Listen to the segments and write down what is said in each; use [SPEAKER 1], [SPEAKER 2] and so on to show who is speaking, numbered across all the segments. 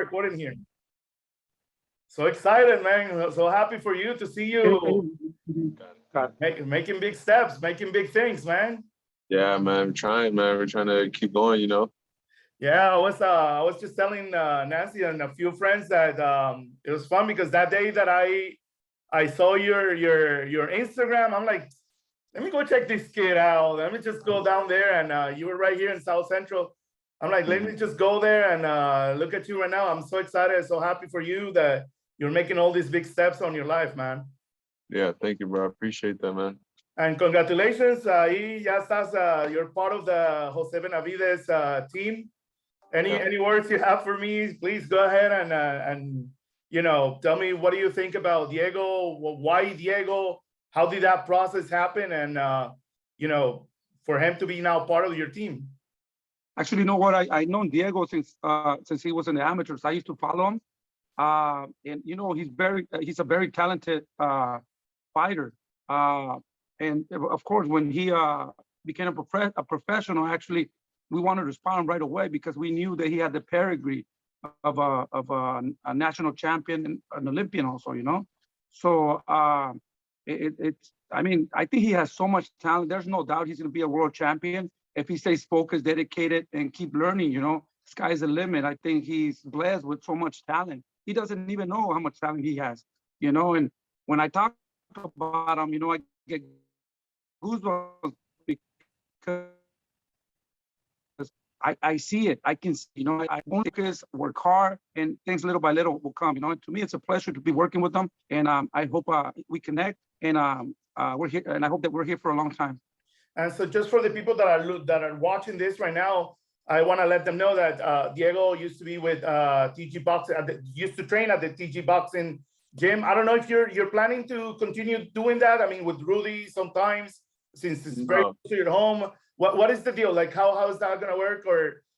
[SPEAKER 1] recording here. So excited, man. So happy for you to see you making big steps, making big things, man.
[SPEAKER 2] Yeah, man, I'm trying, man. We're trying to keep going, you know.
[SPEAKER 1] Yeah, I was just telling Nancy and a few friends that it was fun because that day that I saw your Instagram, I'm like, let me go check this kid out. Let me just go down there, and you were right here in South Central. I'm like, let me just go there and look at you right now. I'm so excited, so happy for you that you're making all these big steps on your life, man.
[SPEAKER 2] Yeah, thank you, bro. I appreciate that, man.
[SPEAKER 1] And congratulations, ahí ya estás, you're part of the Jose Benavidez team. Any words you have for me? Please go ahead and tell me, what do you think about Diego? Why Diego? How did that process happen? And for him to be now part of your team.
[SPEAKER 3] Actually, you know what? I known Diego since he was in the amateurs. I used to follow him, and he's a very talented fighter. And of course, when he became a professional, actually, we wanted to respond right away because we knew that he had the pedigree of a national champion and an Olympian also, So I think he has so much talent. There's no doubt he's going to be a world champion if he stays focused, dedicated, and keep learning. Sky's the limit. I think he's blessed with so much talent. He doesn't even know how much talent he has. And when I talk about him, I get goosebumps because I see it. I can see, I won't focus, work hard, and things little by little will come. To me, it's a pleasure to be working with them, and I hope we connect, and we're here, and I hope that we're here for a long time.
[SPEAKER 1] And so, just for the people that are watching this right now, I want to let them know that Diego used to be with TG Boxing, used to train at the TG Boxing gym. I don't know if you're planning to continue doing that. I mean, with Rudy sometimes, since it's very close to your home. What is the deal? Like, how is that going to work,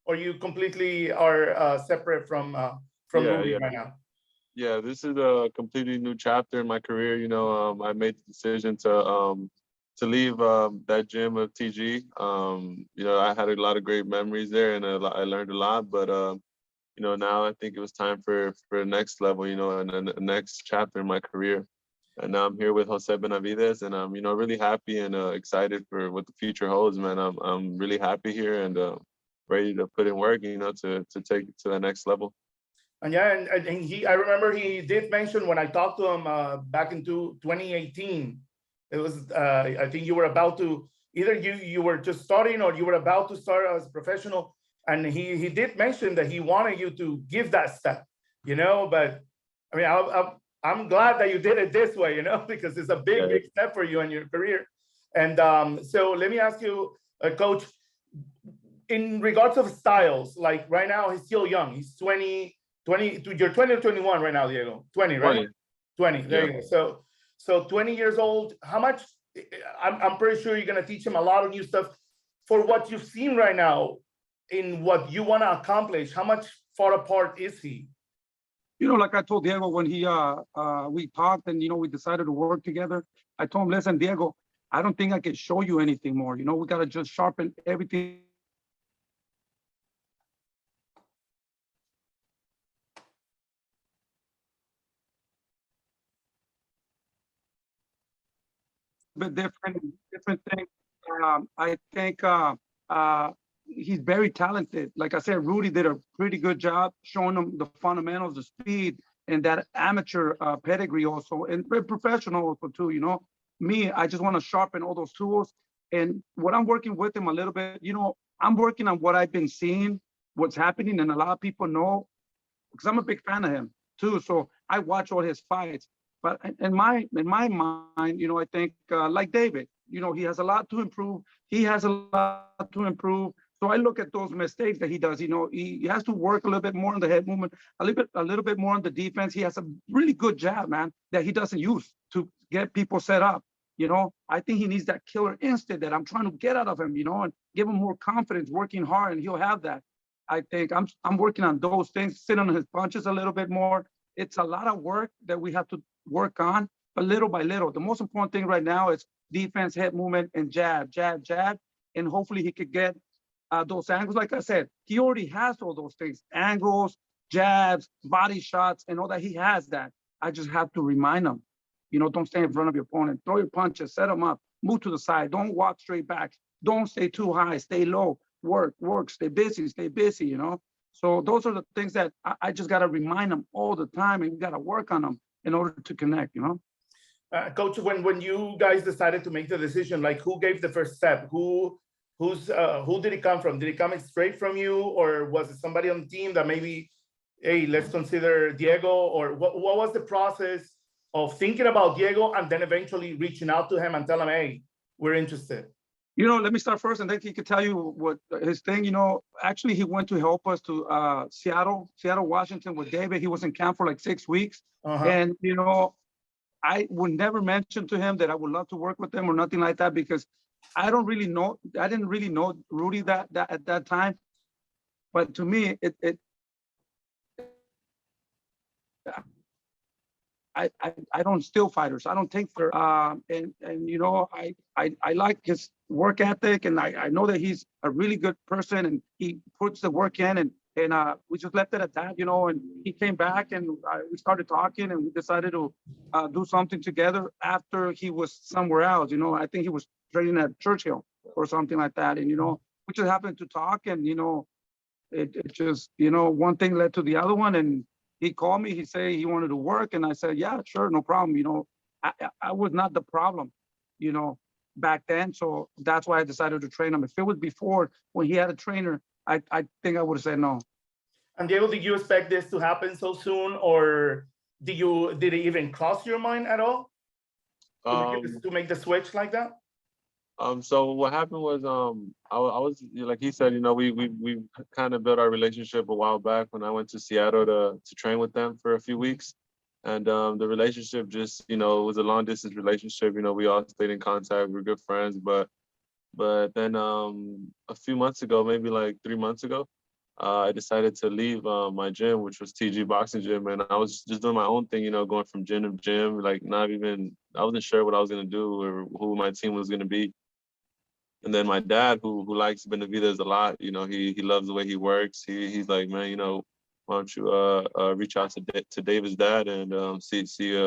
[SPEAKER 1] or you completely are separate from Rudy right now?
[SPEAKER 2] Yeah, this is a completely new chapter in my career. I made the decision to leave that gym of TG. I had a lot of great memories there, and I learned a lot. But now I think it was time for the next level. And the next chapter in my career. And now I'm here with Jose Benavidez, and I'm, really happy and excited for what the future holds, man. I'm really happy here and ready to put in work, to take it to the next level.
[SPEAKER 1] And yeah, and I remember he did mention when I talked to him back in 2018. It was I think you were about to either you were just starting or you were about to start as a professional, and he did mention that he wanted you to give that step, But I mean, I'm glad that you did it this way, because it's a big step for you in your career. And so let me ask you, Coach, in regards of styles, like right now he's still young. He's 20, you're 20 or 21 right now, Diego? 20, right? 20, there you go. So 20 years old, how much, I'm pretty sure you're going to teach him a lot of new stuff. For what you've seen right now, in what you want to accomplish, how much far apart is he?
[SPEAKER 3] Like I told Diego when we talked and, we decided to work together, I told him, listen, Diego, I don't think I can show you anything more. We got to just sharpen everything. But different things. I think he's very talented. Like I said, Rudy did a pretty good job showing him the fundamentals, the speed, and that amateur pedigree also, and very professional also too. Me, I just want to sharpen all those tools. And what I'm working with him a little bit, I'm working on what I've been seeing, what's happening, and a lot of people know, because I'm a big fan of him too. So I watch all his fights. But in my mind, I think like David, he has a lot to improve. He has a lot to improve. So I look at those mistakes that he does. He has to work a little bit more on the head movement, a little bit more on the defense. He has a really good jab, man, that he doesn't use to get people set up. I think he needs that killer instinct that I'm trying to get out of him, and give him more confidence, working hard, and he'll have that. I think I'm working on those things, sitting on his punches a little bit more. It's a lot of work that we have to work on, but little by little. The most important thing right now is defense, head movement, and jab, jab, jab. And hopefully he could get those angles. Like I said, he already has all those things, angles, jabs, body shots, and all that. He has that. I just have to remind him, don't stay in front of your opponent. Throw your punches, set him up, move to the side. Don't walk straight back. Don't stay too high, stay low, work, stay busy, So those are the things that I just got to remind them all the time, and we got to work on them in order to connect,
[SPEAKER 1] Coach, when you guys decided to make the decision, like who gave the first step? Who did it come from? Did it come straight from you, or was it somebody on the team that maybe, hey, let's consider Diego? Or what was the process of thinking about Diego and then eventually reaching out to him and tell him, hey, we're interested?
[SPEAKER 3] Let me start first, and then he could tell you what his thing. Actually, he went to help us to Seattle, Washington with David. He was in camp for like 6 weeks. And, I would never mention to him that I would love to work with him or nothing like that, because I didn't really know Rudy that at that time. But to me, I don't steal fighters. I don't take for and I like his work ethic, and I know that he's a really good person, and he puts the work in, and we just left it at that, and he came back, and we started talking, and we decided to do something together after he was somewhere else. I think he was training at Churchill or something like that, and we just happened to talk, and it just one thing led to the other one, and he called me. He said he wanted to work, and I said, yeah, sure, no problem. I was not the problem, back then. So that's why I decided to train him. If it was before, when he had a trainer, I think I would have said no.
[SPEAKER 1] And Diego, did you expect this to happen so soon, or did it even cross your mind at all to make the switch like that?
[SPEAKER 2] So what happened was, I was, like he said, we kind of built our relationship a while back when I went to Seattle to train with them for a few weeks. And the relationship just, was a long distance relationship. We all stayed in contact. We were good friends. But then a few months ago, maybe like 3 months ago, I decided to leave my gym, which was TG Boxing Gym. And I was just doing my own thing, going from gym to gym, like I wasn't sure what I was going to do or who my team was going to be. And then my dad, who likes Benavidez a lot, he loves the way he works. He's like, man, why don't you reach out to David's dad and see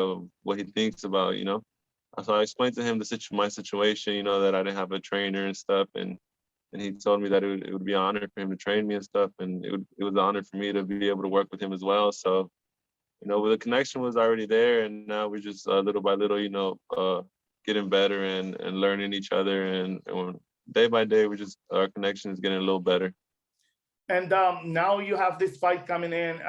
[SPEAKER 2] what he thinks about, So I explained to him my situation, that I didn't have a trainer and stuff, and he told me that it would be an honor for him to train me and stuff, and it was an honor for me to be able to work with him as well. So, the connection was already there, and now we're just little by little, getting better and learning each other, and day by day, our connection is getting a little better.
[SPEAKER 1] And now you have this fight coming in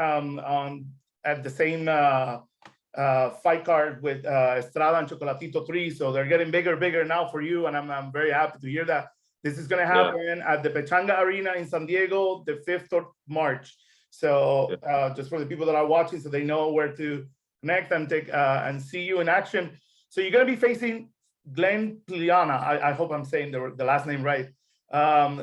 [SPEAKER 1] at the same fight card with Estrada and Chocolatito 3. So they're getting bigger now for you, and I'm very happy to hear that. This is going to happen at the Pechanga Arena in San Diego, the 5th of March. So just for the people that are watching, so they know where to connect and take and see you in action. So you're going to be facing Glenn Pliana. I hope I'm saying the last name right.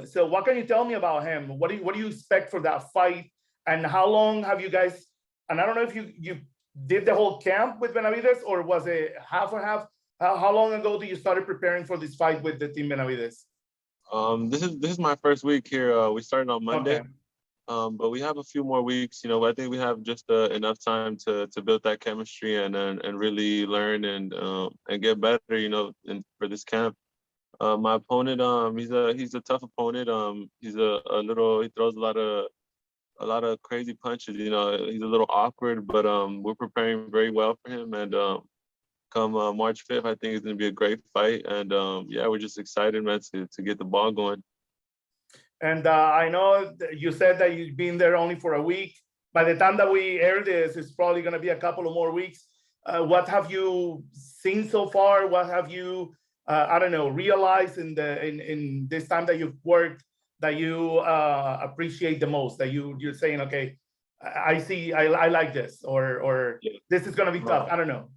[SPEAKER 1] So what can you tell me about him? What do you expect for that fight? And how long have you guys, and I don't know if you did the whole camp with Benavidez, or was it half and half? How long ago did you started preparing for this fight with the team Benavidez?
[SPEAKER 2] This is my first week here. We started on Monday.
[SPEAKER 1] Okay.
[SPEAKER 2] But we have a few more weeks. I think we have just enough time to build that chemistry and really learn and get better. For this camp. My opponent, he's a tough opponent. He throws a lot of crazy punches. He's a little awkward, but we're preparing very well for him. And come March 5th, I think it's going to be a great fight. And we're just excited, man, to get the ball going.
[SPEAKER 1] And I know you said that you've been there only for a week. By the time that we air this, it's probably going to be a couple of more weeks. What have you seen so far? What have you, realized in this time that you've worked that you appreciate the most? That you're saying, okay, I like this, or this is going to be tough. I don't know.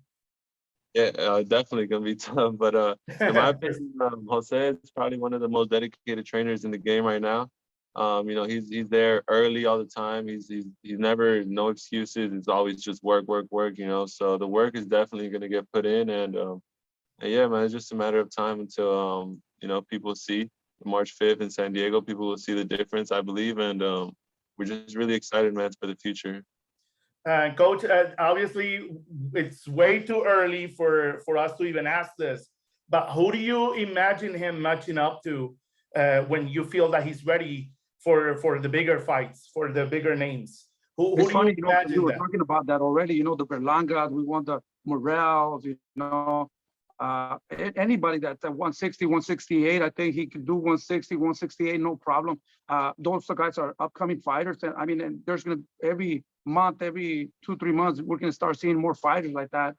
[SPEAKER 2] Yeah, definitely gonna be tough. But in my opinion, Jose is probably one of the most dedicated trainers in the game right now. He's there early all the time. He's never no excuses. It's always just work. So the work is definitely gonna get put in, and yeah, man, it's just a matter of time until people see March 5th in San Diego. People will see the difference, I believe, and we're just really excited, man, for the future.
[SPEAKER 1] Coach, obviously, it's way too early for us to even ask this, but who do you imagine him matching up to when you feel that he's ready for the bigger fights, for the bigger names? Who
[SPEAKER 3] It's
[SPEAKER 1] do you
[SPEAKER 3] funny, you know, 'cause we
[SPEAKER 1] imagine
[SPEAKER 3] were
[SPEAKER 1] that?
[SPEAKER 3] talking about that already, you know, the Berlangas, we want the Morels, you know, anybody that's at 160, 168, I think he can do 160, 168, no problem. Those guys are upcoming fighters. And I mean, and there's going to, every month, every 2-3 months, we're going to start seeing more fighters like that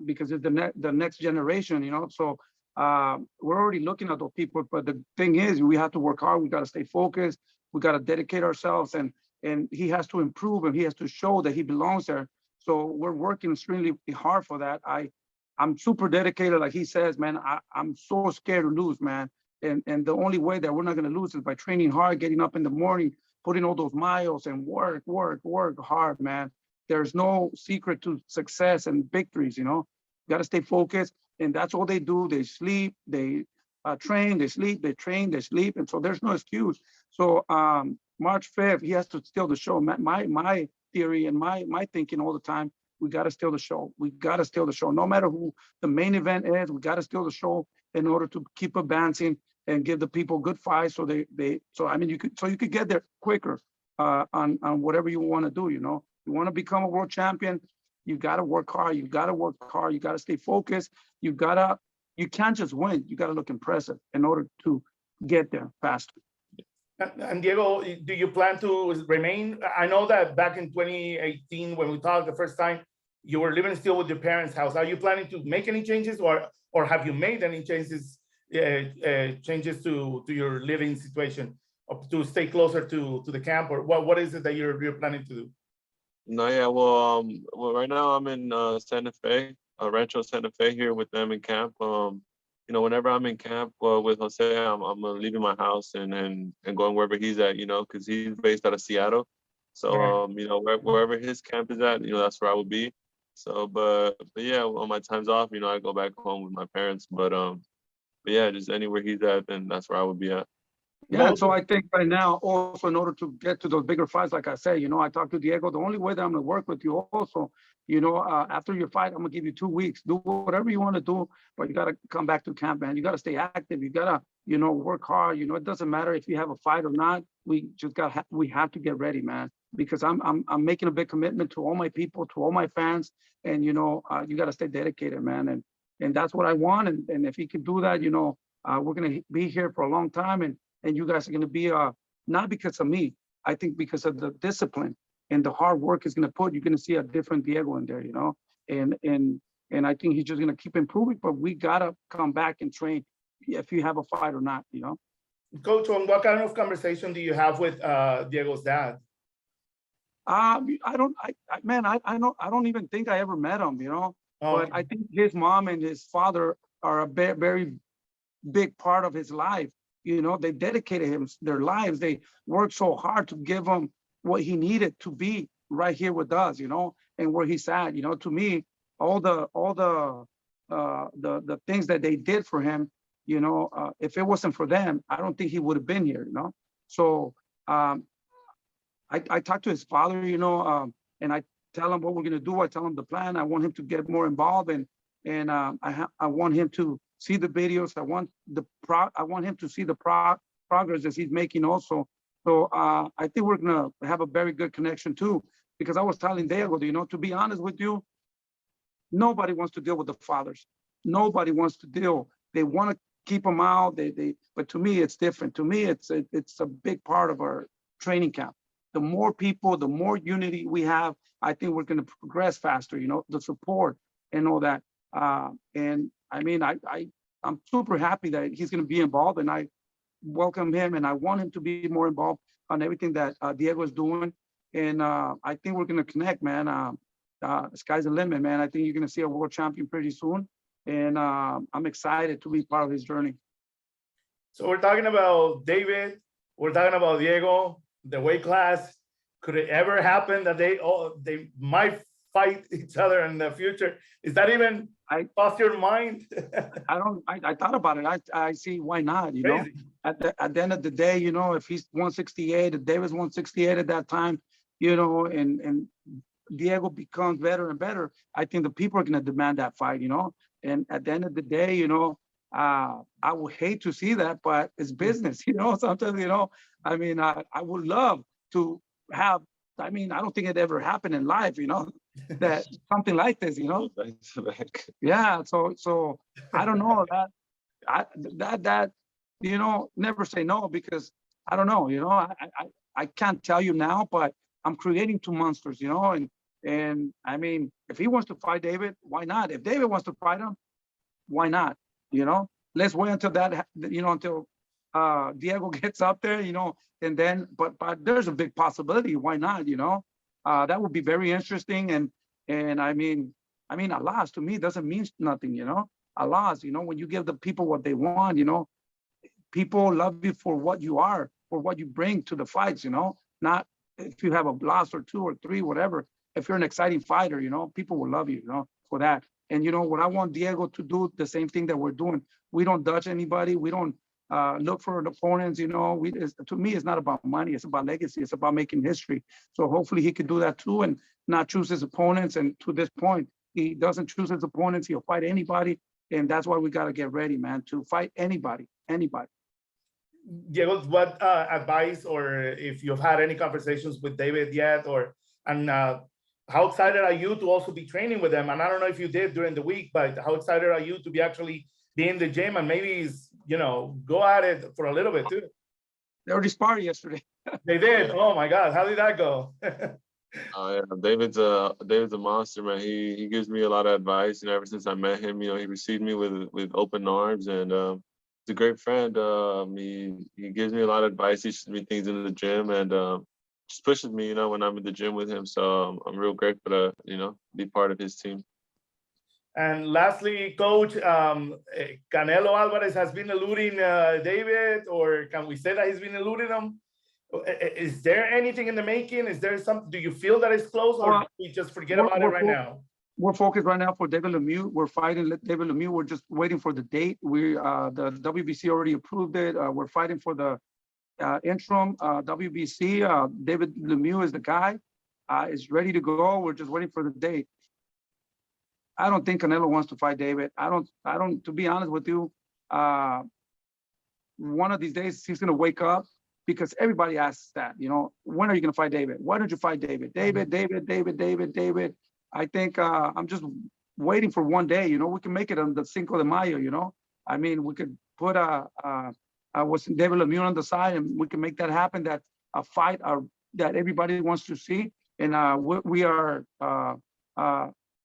[SPEAKER 3] because it's the next generation, you know. So we're already looking at those people. But the thing is, we have to work hard. We got to stay focused. We got to dedicate ourselves. And he has to improve and he has to show that he belongs there. So we're working extremely hard for that. I'm super dedicated, like he says, man. I'm so scared to lose, man. And the only way that we're not going to lose is by training hard, getting up in the morning, putting all those miles and work hard, man. There's no secret to success and victories, you know. You got to stay focused, and that's all they do. They sleep, they train, they sleep, they train, they sleep, and so there's no excuse. So March 5th, he has to steal the show. My theory and my thinking all the time, we got to steal the show. We got to steal the show. No matter who the main event is, we got to steal the show in order to keep advancing and give the people good fights. So so I mean, you could get there quicker on whatever you want to do. You know, you want to become a world champion, you got to work hard. You got to work hard. You got to stay focused. You can't just win. You got to look impressive in order to get there faster.
[SPEAKER 1] And Diego, do you plan to remain? I know that back in 2018, when we talked the first time, you were living still with your parents' house. Are you planning to make any changes, or have you made any changes to your living situation, or to stay closer to the camp, or what is it that you're planning to do?
[SPEAKER 2] No, yeah, well, right now I'm in Santa Fe, Rancho Santa Fe here with them in camp. You know, whenever I'm in camp with Jose, I'm leaving my house and going wherever he's at, you know, because he's based out of Seattle. So, you know, wherever his camp is at, you know, that's where I would be. So, but yeah, on my times off, you know, I go back home with my parents. But yeah, just anywhere he's at, then that's where I would be at.
[SPEAKER 3] Yeah, so I think right now, also in order to get to those bigger fights, like I say, you know, I talked to Diego. The only way that I'm going to work with you also, you know, after your fight, I'm going to give you 2 weeks. Do whatever you want to do, but you got to come back to camp, man. You got to stay active. You got to, you know, work hard. You know, it doesn't matter if you have a fight or not. We just we have to get ready, man, because I'm making a big commitment to all my people, to all my fans, and you know, you got to stay dedicated, man, and that's what I want. And if he can do that, you know, we're going to be here for a long time, and you guys are going to be not because of me. I think because of the discipline and the hard work is going to put. You're going to see a different Diego in there, you know. And I think he's just going to keep improving. But we gotta come back and train if you have a fight or not, you know.
[SPEAKER 1] Coach, what kind of conversation do you have with Diego's dad?
[SPEAKER 3] I don't even think I ever met him, you know. But I think his mom and his father are a very big part of his life. You know, they dedicated him their lives. They worked so hard to give him what he needed to be right here with us, you know, and where he's at. You know, to me, all the things that they did for him, you know, if it wasn't for them, I don't think he would have been here, you know. So I talked to his father, you know, and I tell him what we're gonna do. I tell him the plan. I want him to get more involved, and I want him to see the videos. I want him to see the progress that he's making also. So I think we're gonna have a very good connection too, because I was telling Diego, you know, to be honest with you, nobody wants to deal with the fathers. Nobody wants to deal. They want to keep them out. But to me, it's different. To me, it's a big part of our training camp. The more people, the more unity we have, I think we're going to progress faster. You know, the support and all that. And I mean, I'm super happy that he's going to be involved, and I welcome him, and I want him to be more involved on everything that Diego is doing. And I think we're going to connect, man. The sky's the limit, man. I think you're going to see a world champion pretty soon, and I'm excited to be part of his journey.
[SPEAKER 1] So we're talking about David. We're talking about Diego, the weight class. Could it ever happen that they might fight each other in the future. Is that even crossed your mind?
[SPEAKER 3] I thought about it. I see why not, you know?
[SPEAKER 1] Crazy.
[SPEAKER 3] At the end of the day, you know, if he's 168, if David's 168 at that time, you know, and Diego becomes better and better, I think the people are going to demand that fight, you know? And at the end of the day, you know, I would hate to see that, but it's business, you know? Sometimes, you know, I mean, I would love to have, I mean, I don't think it ever happened in life, you know, that something like this, you know? Yeah, so I don't know that, you know, never say no, because I don't know, you know, I can't tell you now, but I'm creating two monsters, you know, and I mean, if he wants to fight David, why not? If David wants to fight him, why not? You know, let's wait until that, you know, until Diego gets up there, you know, and then, but there's a big possibility. Why not? You know, that would be very interesting. And I mean, a loss to me doesn't mean nothing, you know, a loss, you know, when you give the people what they want, you know, people love you for what you are, for what you bring to the fights, you know, not if you have a loss or two or three, whatever. If you're an exciting fighter, you know, people will love you, you know, for that. And, you know, what I want Diego to do, the same thing that we're doing. We don't dodge anybody. We don't look for opponents, you know. To me, it's not about money. It's about legacy. It's about making history. So hopefully he can do that too and not choose his opponents. And to this point, he doesn't choose his opponents. He'll fight anybody. And that's why we got to get ready, man, to fight anybody.
[SPEAKER 1] Diego, what advice, or if you've had any conversations with David yet, and how excited are you to also be training with them? And I don't know if you did during the week, but how excited are you to be actually be in the gym and maybe, you know, go at it for a little bit too?
[SPEAKER 3] They already sparred yesterday.
[SPEAKER 1] They did. Oh my God, how did that go?
[SPEAKER 2] Yeah, David's a monster, man. He gives me a lot of advice, and ever since I met him, you know, he received me with open arms, and he's a great friend. He gives me a lot of advice. He teaches me things in the gym, and just pushes me, you know, when I'm in the gym with him. So I'm real grateful to, you know, be part of his team.
[SPEAKER 1] And lastly, Coach, Canelo Alvarez has been eluding David, or can we say that he's been eluding him? Is there anything in the making? Is there something? Do you feel that it's close, or do we just forget about it right now?
[SPEAKER 3] We're focused right now for David Lemieux. We're fighting David Lemieux. We're just waiting for the date. The WBC already approved it. We're fighting for the interim WBC. David Lemieux is the guy. Is ready to go. We're just waiting for the date. I don't think Canelo wants to fight David. I don't. To be honest with you, one of these days he's gonna wake up, because everybody asks that. You know, when are you gonna fight David? Why don't you fight David? David. I think I'm just waiting for one day. You know, we can make it on the Cinco de Mayo. You know, I mean, we could put what's David Lemieux on the side, and we can make that happen. That a fight that everybody wants to see, and we are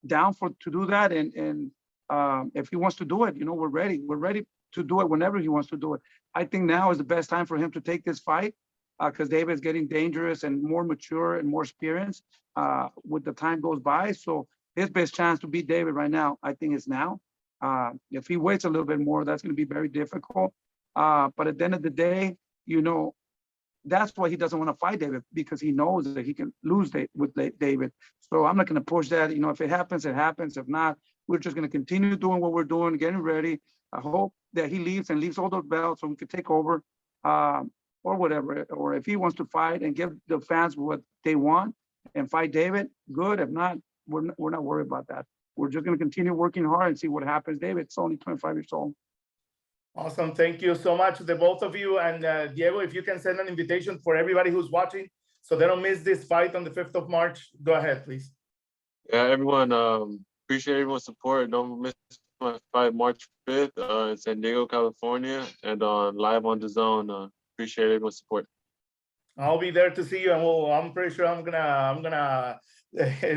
[SPEAKER 3] down to do that. And if he wants to do it, you know, we're ready. We're ready to do it whenever he wants to do it. I think now is the best time for him to take this fight, because David is getting dangerous and more mature and more experienced with the time goes by. So his best chance to beat David right now, I think, is now. If he waits a little bit more, that's going to be very difficult. But at the end of the day, you know, that's why he doesn't want to fight David, because he knows that he can lose with David. So I'm not going to push that. You know, if it happens, it happens. If not, we're just going to continue doing what we're doing, getting ready. I hope that he leaves all those belts so we could take over, or whatever. Or if he wants to fight and give the fans what they want and fight David, good. If not, we're not worried about that. We're just going to continue working hard and see what happens. David's only 25 years old.
[SPEAKER 1] Awesome. Thank you so much to the both of you. And Diego, if you can send an invitation for everybody who's watching so they don't miss this fight on the 5th of March, go ahead, please.
[SPEAKER 2] Yeah, everyone, appreciate everyone's support. Don't miss my fight March 5th in San Diego, California, and live on DAZN. Appreciate everyone's support.
[SPEAKER 1] I'll be there to see you, and I'm pretty sure I'm gonna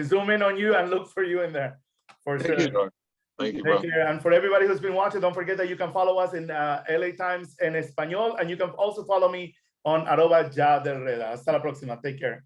[SPEAKER 1] zoom in on you and look for you in there for sure.
[SPEAKER 2] Thank you, bro.
[SPEAKER 1] And for everybody who's been watching, don't forget that you can follow us in LA Times en Español, and you can also follow me on @YaDelReda. Hasta la próxima. Take care.